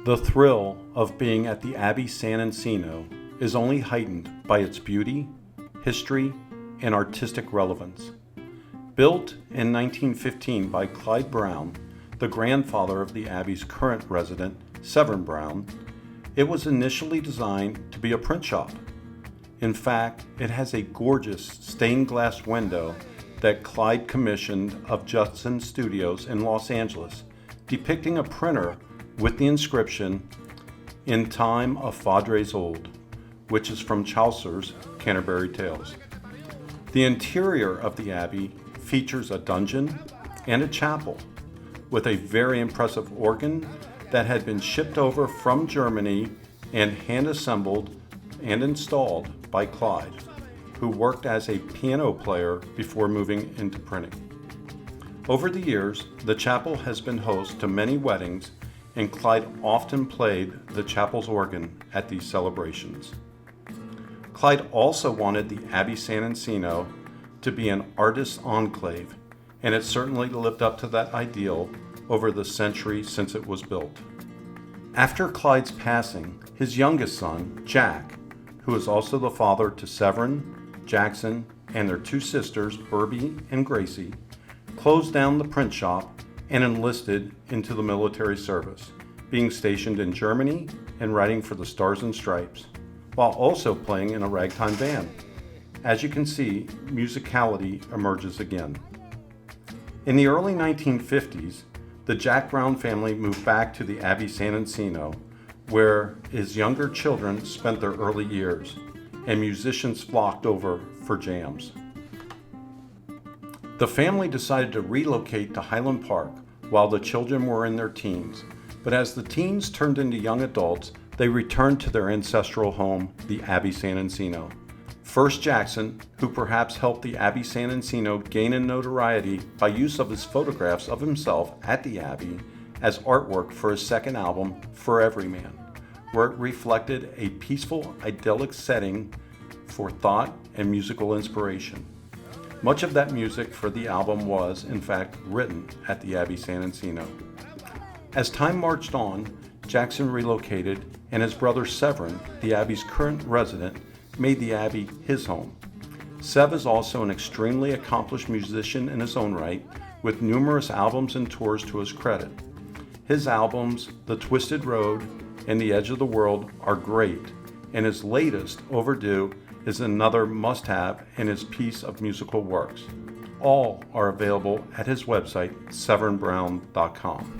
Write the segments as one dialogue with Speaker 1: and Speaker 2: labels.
Speaker 1: The thrill of being at the Abbey San Encino is only heightened by its beauty, history, and artistic relevance. Built in 1915 by Clyde Brown, the grandfather of the Abbey's current resident, Severin Brown, it was initially designed to be a print shop. In fact, it has a gorgeous stained glass window that Clyde commissioned of Judson Studios in Los Angeles, depicting a printer with the inscription, "In Time of Fadres Old," which is from Chaucer's Canterbury Tales. The interior of the Abbey features a dungeon and a chapel with a very impressive organ that had been shipped over from Germany and hand-assembled and installed by Clyde, who worked as a piano player before moving into printing. Over the years, the chapel has been host to many weddings, and Clyde often played the chapel's organ at these celebrations. Clyde also wanted the Abbey San Encino to be an artist's enclave, and it certainly lived up to that ideal over the century since it was built. After Clyde's passing, his youngest son, Jack, who is also the father to Severin, Jackson, and their two sisters, Burbie and Gracie, closed down the print shop and enlisted into the military service, being stationed in Germany and writing for the Stars and Stripes, while also playing in a ragtime band. As you can see, musicality emerges again. In the early 1950s, the Jack Brown family moved back to the Abbey San Encino, where his younger children spent their early years, and musicians flocked over for jams. The family decided to relocate to Highland Park while the children were in their teens, but as the teens turned into young adults, they returned to their ancestral home, the Abbey San Encino. First Jackson, who perhaps helped the Abbey San Encino gain in notoriety by use of his photographs of himself at the Abbey as artwork for his second album, For Every Man, where it reflected a peaceful, idyllic setting for thought and musical inspiration. Much of that music for the album was, in fact, written at the Abbey San Encino. As time marched on, Jackson relocated, and his brother Severin, the Abbey's current resident, made the Abbey his home. Sev is also an extremely accomplished musician in his own right, with numerous albums and tours to his credit. His albums, The Twisted Road and The Edge of the World, are great, and his latest, Overdue, is another must-have in his piece of musical works. All are available at his website, severinbrown.com.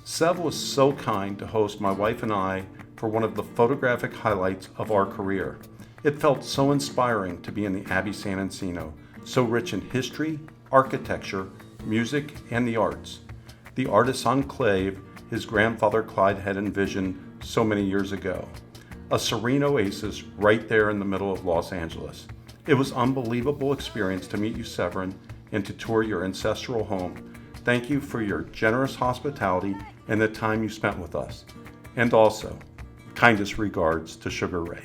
Speaker 1: Sev was so kind to host my wife and I for one of the photographic highlights of our career. It felt so inspiring to be in the Abbey San Encino, so rich in history, architecture, music, and the arts. The artist's enclave his grandfather Clyde had envisioned so many years ago. A serene oasis right there in the middle of Los Angeles. It was an unbelievable experience to meet you, Severin, and to tour your ancestral home. Thank you for your generous hospitality and the time you spent with us. And also, kindest regards to Sugar Ray.